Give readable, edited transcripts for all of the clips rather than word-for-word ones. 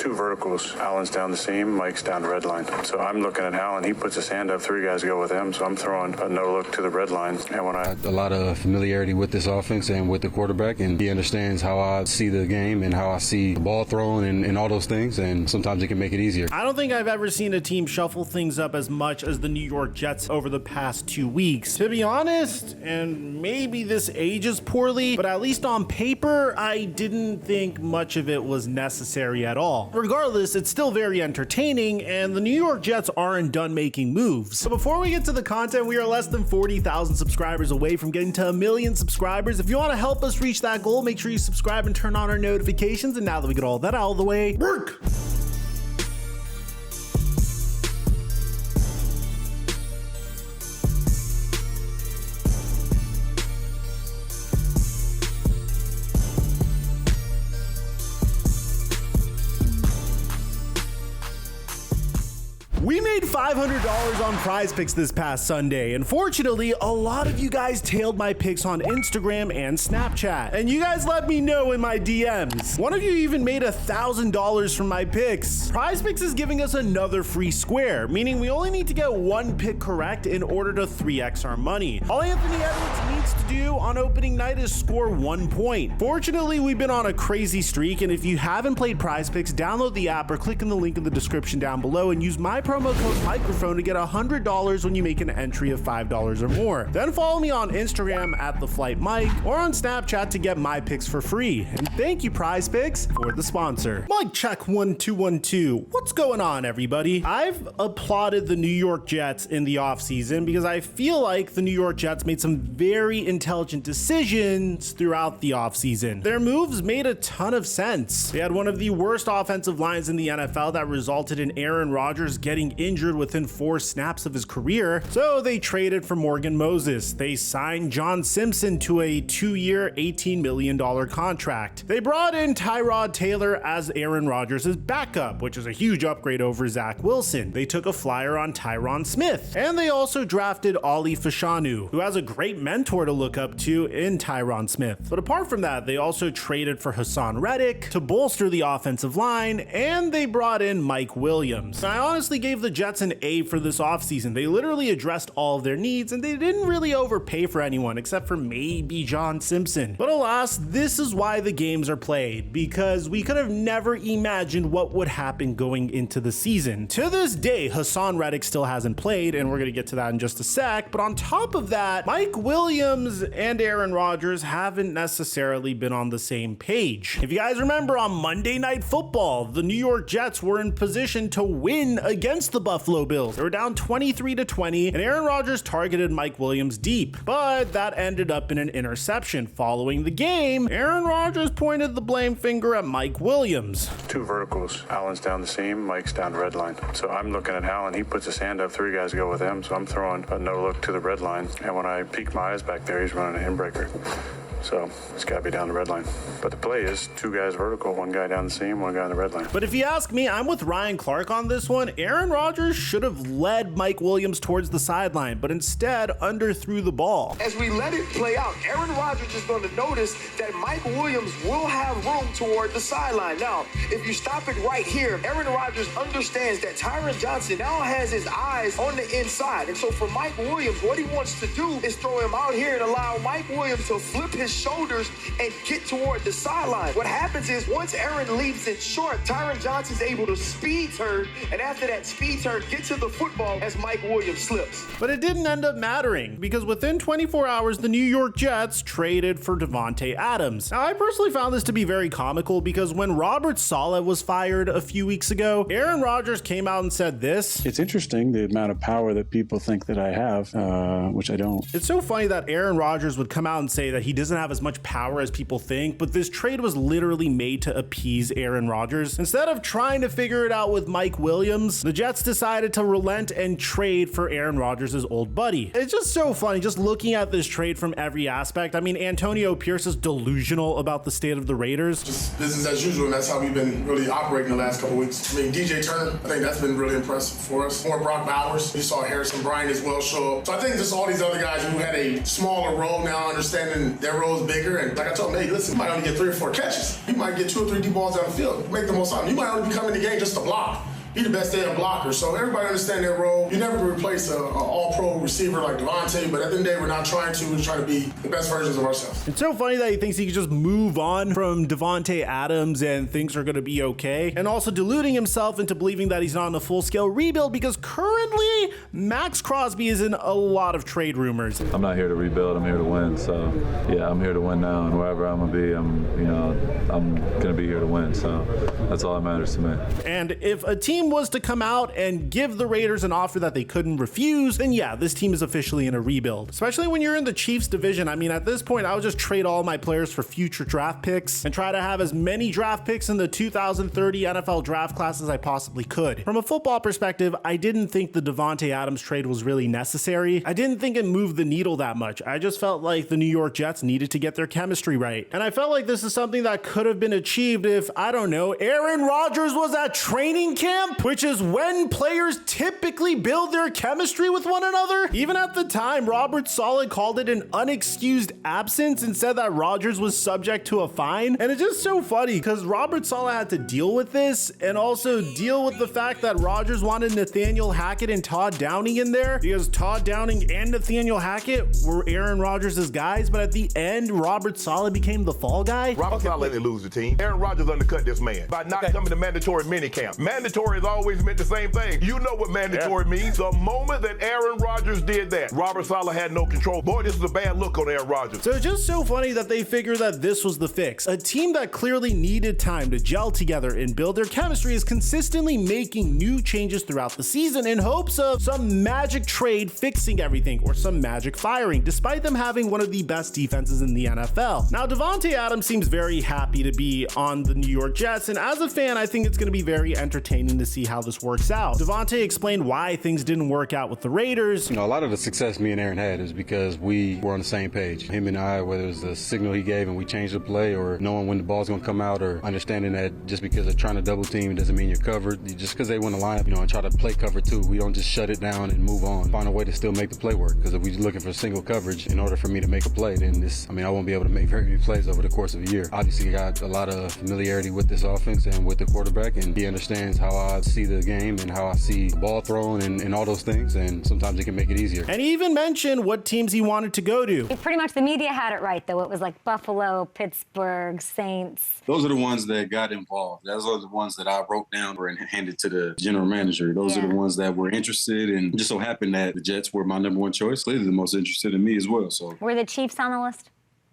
two verticals. Allen's down the seam, Mike's down the red line. So I'm looking at Allen. He puts his hand up, three guys go with him. So I'm throwing a no look to the red line. And when a lot of familiarity with this offense and with the quarterback, and he understands how I see the game and how I see the ball thrown and all those things, and sometimes it can make it easier. I don't think I've ever seen a team shuffle things up as much as the New York Jets over the past 2 weeks. To be honest, and maybe this ages poorly, but at least on paper, I didn't think much of it was necessary at all. Regardless, it's still very entertaining, and the New York Jets aren't done making moves. So before we get to the content, we are less than 40,000 subscribers away from getting to 1 million subscribers. If you want to help us reach that goal, make sure you subscribe and turn on our notifications. And now that we get all that out of the way, work! We made $500 on Prize Picks this past Sunday. Unfortunately, a lot of you guys tailed my picks on Instagram and Snapchat, and you guys let me know in my DMs. One of you even made $1,000 from my picks. Prize Picks is giving us another free square, meaning we only need to get one pick correct in order to 3x our money. All Anthony Edwards needs to do on opening night is score 1 point. Fortunately, we've been on a crazy streak, and if you haven't played Prize Picks, download the app or click in the link in the description down below and use my promo code microphone to get $100 when you make an entry of $5 or more. Then follow me on Instagram at @theflightmike or on Snapchat to get my picks for free. And thank you, Prize Picks, for the sponsor. Mic check 1 2 1 2. What's going on, everybody? I've applauded the New York Jets in the offseason because I feel like the New York Jets made some very intelligent decisions throughout the offseason. Their moves made a ton of sense. They had one of the worst offensive lines in the NFL that resulted in Aaron Rodgers getting injured within 4 snaps of his career, so they traded for Morgan Moses. They signed John Simpson to a 2-year, $18 million contract. They brought in Tyrod Taylor as Aaron Rodgers' backup, which is a huge upgrade over Zach Wilson. They took a flyer on Tyron Smith, and they also drafted Ali Fashanu, who has a great mentor to look up to in Tyron Smith. But apart from that, they also traded for Haason Reddick to bolster the offensive line, and they brought in Mike Williams. I honestly gave the Jets an A for this offseason. They literally addressed all of their needs, and they didn't really overpay for anyone except for maybe John Simpson. But alas, this is why the games are played, because we could have never imagined what would happen going into the season. To this day, Haason Reddick still hasn't played, and we're going to get to that in just a sec. But on top of that, Mike Williams and Aaron Rodgers haven't necessarily been on the same page. If you guys remember, on Monday Night Football, the New York Jets were in position to win against the Buffalo Bills. They were down 23-20, and Aaron Rodgers targeted Mike Williams deep, but that ended up in an interception. Following the game, Aaron Rodgers pointed the blame finger at Mike Williams. two verticals. Allen's down the seam, Mike's down the red line. So I'm looking at Allen. He puts his hand up, three guys go with him. So I'm throwing a no look to the red line. And when I peek my eyes back there, he's running an inbreaker. So it's got to be down the red line. But the play is two guys vertical, one guy down the seam, one guy on the red line. But if you ask me, I'm with Ryan Clark on this one. Aaron Rodgers should have led Mike Williams towards the sideline, but instead underthrew the ball. As we let it play out, Aaron Rodgers is going to notice that Mike Williams will have room toward the sideline. Now, if you stop it right here, Aaron Rodgers understands that Tyron Johnson now has his eyes on the inside. And so for Mike Williams, what he wants to do is throw him out here and allow Mike Williams to flip his shoulders and get toward the sideline. What happens is once Aaron leaves it short, Tyron Johnson's able to speed turn, and after that speed turn, get to the football as Mike Williams slips. But it didn't end up mattering, because within 24 hours, the New York Jets traded for Davante Adams. Now, I personally found this to be very comical, because when Robert Saleh was fired a few weeks ago, Aaron Rodgers came out and said this. It's interesting the amount of power that people think that I have, which I don't. It's so funny that Aaron Rodgers would come out and say that he doesn't have as much power as people think, but this trade was literally made to appease Aaron Rodgers. Instead of trying to figure it out with Mike Williams, the Jets decided to relent and trade for Aaron Rodgers' old buddy. It's just so funny just looking at this trade from every aspect. I mean, Antonio Pierce is delusional about the state of the Raiders. Just business as usual, and that's how we've been really operating the last couple weeks. I mean, DJ Turner, I think that's been really impressive for us. More Brock Bowers. You saw Harrison Bryant as well show up. So I think just all these other guys who had a smaller role now understanding their role payroll is bigger. And like I told him, hey, listen, you might only get 3 or 4 catches. You might get 2 or 3 deep balls down the field. Make the most out of it. You might only be coming in the game just to block. Be the best damn blocker. So everybody understand their role. You never replace an all-pro receiver like Davante, but at the end of the day, we're not trying to. We're trying to be the best versions of ourselves. It's so funny that he thinks he can just move on from Davante Adams and things are going to be okay. And also deluding himself into believing that he's not in a full-scale rebuild because currently Max Crosby is in a lot of trade rumors. I'm not here to rebuild. I'm here to win. So yeah, I'm here to win now. And wherever I'm going to be, I'm going to be here to win. So that's all that matters to me. And if a team was to come out and give the Raiders an offer that they couldn't refuse, then yeah, this team is officially in a rebuild. Especially when you're in the Chiefs division. I mean, at this point, I would just trade all my players for future draft picks and try to have as many draft picks in the 2030 NFL draft class as I possibly could. From a football perspective, I didn't think the Davante Adams trade was really necessary. I didn't think it moved the needle that much. I just felt like the New York Jets needed to get their chemistry right. And I felt like this is something that could have been achieved if, I don't know, Aaron Rodgers was at training camp, which is when players typically build their chemistry with one another. Even at the time, Robert Saleh called it an unexcused absence and said that Rodgers was subject to a fine. And it's just so funny because Robert Saleh had to deal with this and also deal with the fact that Rodgers wanted Nathaniel Hackett and Todd Downing in there because Todd Downing and Nathaniel Hackett were Aaron Rodgers' guys. But at the end, Robert Saleh became the fall guy. Robert Saleh let it lose the team. Aaron Rodgers undercut this man by not coming to mandatory minicamp. Mandatory has always meant the same thing. You know what mandatory means. The moment that Aaron Rodgers did that, Robert Saleh had no control. Boy, this is a bad look on Aaron Rodgers. So it's just so funny that they figured that this was the fix. A team that clearly needed time to gel together and build their chemistry is consistently making new changes throughout the season in hopes of some magic trade fixing everything or some magic firing, despite them having one of the best defenses in the NFL. Now, Davante Adams seems very happy to be on the New York Jets, and as a fan, I think it's going to be very entertaining to see how this works out. Davante explained why things didn't work out with the Raiders. You know, a lot of the success me and Aaron had is because we were on the same page. Him and I, whether it was the signal he gave and we changed the play, or knowing when the ball's going to come out, or understanding that just because they're trying to double team it doesn't mean you're covered. Just because they want to line up, and try to play cover too, we don't just shut it down and move on. Find a way to still make the play work. Because if we're looking for single coverage in order for me to make a play, then I won't be able to make very many plays over the course of a year. Obviously, got a lot of familiarity with this offense and with the quarterback, and he understands how I see the game and how I see the ball thrown and all those things, and sometimes it can make it easier. And he even mentioned what teams he wanted to go to. Pretty much the media had it right, though. It was like Buffalo, Pittsburgh, Saints. Those are the ones that got involved. Those are the ones that I wrote down and handed to the general manager. Those are the ones that were interested, and it just so happened that the Jets were my number one choice. Clearly the most interested in me as well. So Were the Chiefs on the list?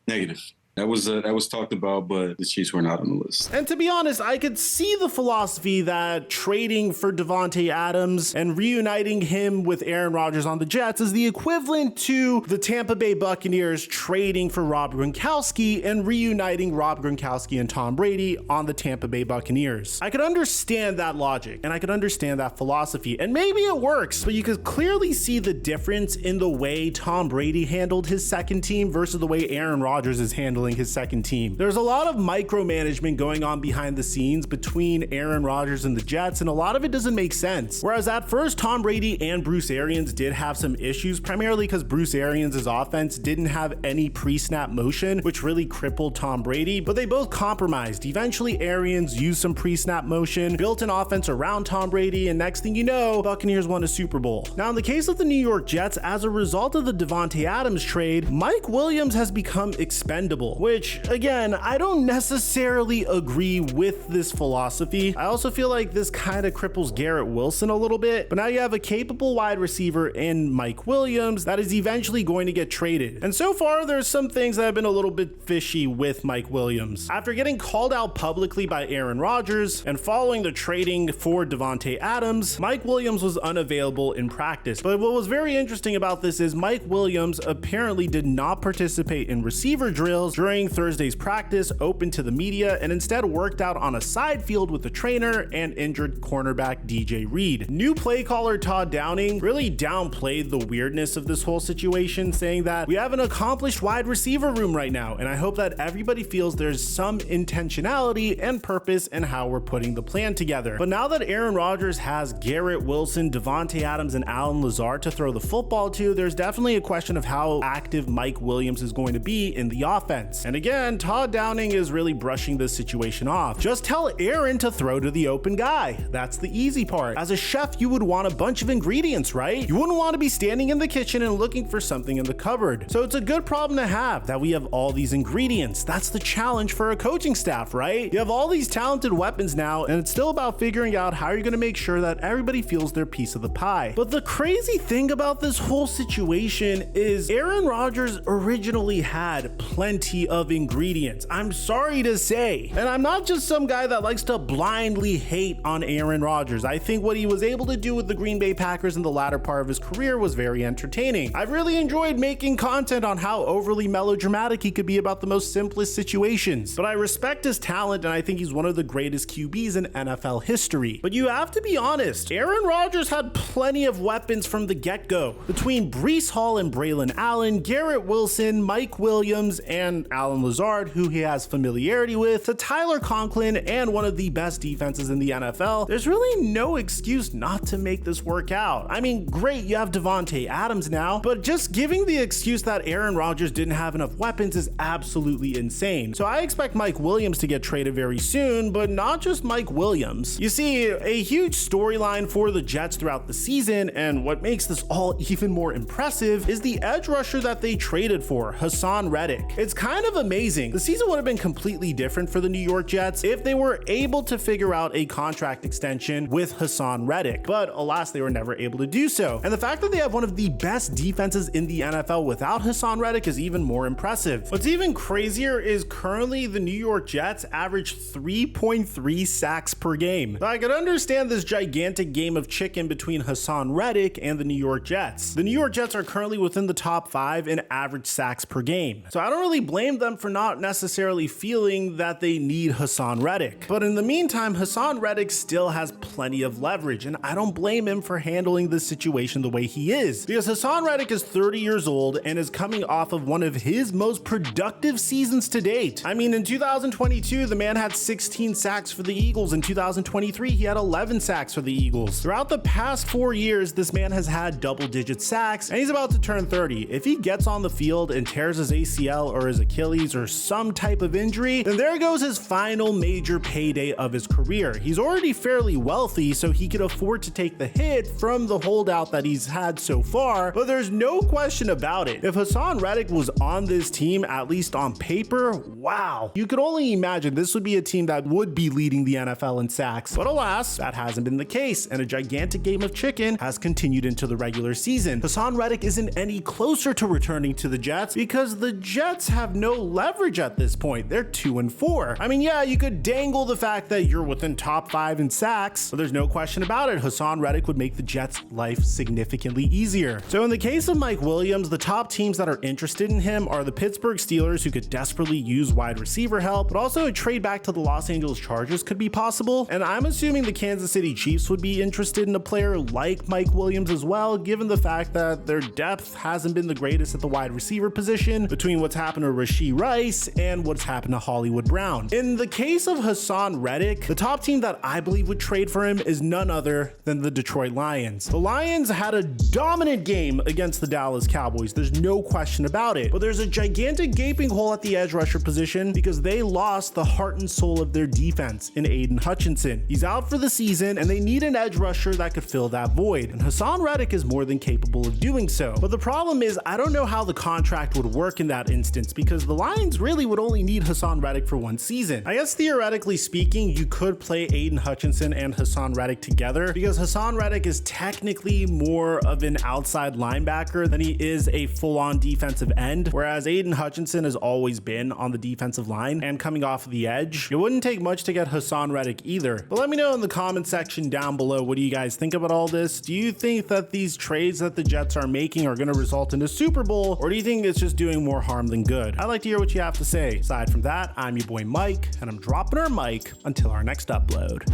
Negative. That was talked about, but the Chiefs were not on the list. And to be honest, I could see the philosophy that trading for Davante Adams and reuniting him with Aaron Rodgers on the Jets is the equivalent to the Tampa Bay Buccaneers trading for Rob Gronkowski and reuniting Rob Gronkowski and Tom Brady on the Tampa Bay Buccaneers. I could understand that logic and I could understand that philosophy, and maybe it works, but you could clearly see the difference in the way Tom Brady handled his second team versus the way Aaron Rodgers is handling his second team. There's a lot of micromanagement going on behind the scenes between Aaron Rodgers and the Jets, and a lot of it doesn't make sense. Whereas at first, Tom Brady and Bruce Arians did have some issues, primarily because Bruce Arians' offense didn't have any pre-snap motion, which really crippled Tom Brady, but they both compromised. Eventually, Arians used some pre-snap motion, built an offense around Tom Brady, and next thing you know, Buccaneers won a Super Bowl. Now, in the case of the New York Jets, as a result of the Davante Adams trade, Mike Williams has become expendable, which, again, I don't necessarily agree with this philosophy. I also feel like this kind of cripples Garrett Wilson a little bit, but now you have a capable wide receiver in Mike Williams that is eventually going to get traded. And so far, there's some things that have been a little bit fishy with Mike Williams. After getting called out publicly by Aaron Rodgers and following the trading for Davante Adams, Mike Williams was unavailable in practice. But what was very interesting about this is Mike Williams apparently did not participate in receiver drills during Thursday's practice open to the media and instead worked out on a side field with the trainer and injured cornerback DJ Reed. New play caller Todd Downing really downplayed the weirdness of this whole situation, saying that we have an accomplished wide receiver room right now, and I hope that everybody feels there's some intentionality and purpose in how we're putting the plan together. But now that Aaron Rodgers has Garrett Wilson, Davante Adams, and Allen Lazard to throw the football to, there's definitely a question of how active Mike Williams is going to be in the offense. And again, Todd Downing is really brushing this situation off. Just tell Aaron to throw to the open guy. That's the easy part. As a chef, you would want a bunch of ingredients, right? You wouldn't want to be standing in the kitchen and looking for something in the cupboard. So it's a good problem to have that we have all these ingredients. That's the challenge for a coaching staff, right? You have all these talented weapons now, and it's still about figuring out how you're going to make sure that everybody feels their piece of the pie. But the crazy thing about this whole situation is Aaron Rodgers originally had plenty of ingredients. I'm sorry to say. And I'm not just some guy that likes to blindly hate on Aaron Rodgers. I think what he was able to do with the Green Bay Packers in the latter part of his career was very entertaining. I've really enjoyed making content on how overly melodramatic he could be about the most simplest situations. But I respect his talent, and I think he's one of the greatest QBs in NFL history. But you have to be honest, Aaron Rodgers had plenty of weapons from the get-go. Between Breece Hall and Braylon Allen, Garrett Wilson, Mike Williams, and Allen Lazard, who he has familiarity with, to Tyler Conklin and one of the best defenses in the NFL, there's really no excuse not to make this work out. I mean, great, you have Davante Adams now, but just giving the excuse that Aaron Rodgers didn't have enough weapons is absolutely insane. So I expect Mike Williams to get traded very soon, but not just Mike Williams. You see, a huge storyline for the Jets throughout the season, and what makes this all even more impressive, is the edge rusher that they traded for, Haason Reddick. It's kind of amazing. The season would have been completely different for the New York Jets if they were able to figure out a contract extension with Haason Reddick, but alas, they were never able to do so. And the fact that they have one of the best defenses in the NFL without Haason Reddick is even more impressive. What's even crazier is currently the New York Jets average 3.3 sacks per game. So I could understand this gigantic game of chicken between Haason Reddick and the New York Jets. The New York Jets are currently within the top 5 in average sacks per game. So I don't really blame them for not necessarily feeling that they need Haason Reddick. But in the meantime, Haason Reddick still has plenty of leverage, and I don't blame him for handling this situation the way he is. Because Haason Reddick is 30 years old and is coming off of one of his most productive seasons to date. I mean, in 2022, the man had 16 sacks for the Eagles. In 2023, he had 11 sacks for the Eagles. Throughout the past 4 years, this man has had double-digit sacks, and he's about to turn 30. If he gets on the field and tears his ACL or his Achilles or some type of injury, then there goes his final major payday of his career. He's already fairly wealthy, so he could afford to take the hit from the holdout that he's had so far, but there's no question about it. If Haason Reddick was on this team, at least on paper, wow, you could only imagine this would be a team that would be leading the NFL in sacks. But alas, that hasn't been the case, and a gigantic game of chicken has continued into the regular season. Haason Reddick isn't any closer to returning to the Jets because the Jets have no leverage at this point. They're 2-4. I mean, yeah, you could dangle the fact that you're within top 5 in sacks, but there's no question about it. Haason Reddick would make the Jets' life significantly easier. So in the case of Mike Williams, the top teams that are interested in him are the Pittsburgh Steelers, who could desperately use wide receiver help, but also a trade back to the Los Angeles Chargers could be possible. And I'm assuming the Kansas City Chiefs would be interested in a player like Mike Williams as well, given the fact that their depth hasn't been the greatest at the wide receiver position between what's happened to Rashee Rice and what's happened to Hollywood Brown. In the case of Haason Reddick, the top team that I believe would trade for him is none other than the Detroit Lions. The Lions had a dominant game against the Dallas Cowboys. There's no question about it. But there's a gigantic gaping hole at the edge rusher position because they lost the heart and soul of their defense in Aiden Hutchinson. He's out for the season, and they need an edge rusher that could fill that void. And Haason Reddick is more than capable of doing so. But the problem is, I don't know how the contract would work in that instance because the Lions really would only need Haason Reddick for 1 season. I guess theoretically speaking, you could play Aiden Hutchinson and Haason Reddick together because Haason Reddick is technically more of an outside linebacker than he is a full-on defensive end, whereas Aiden Hutchinson has always been on the defensive line and coming off of the edge. It wouldn't take much to get Haason Reddick either. But let me know in the comment section down below, what do you guys think about all this? Do you think that these trades that the Jets are making are going to result in a Super Bowl, or do you think it's just doing more harm than good? I'd like to hear what you have to say. Aside from that, I'm your boy Mike, and I'm dropping our mic until our next upload.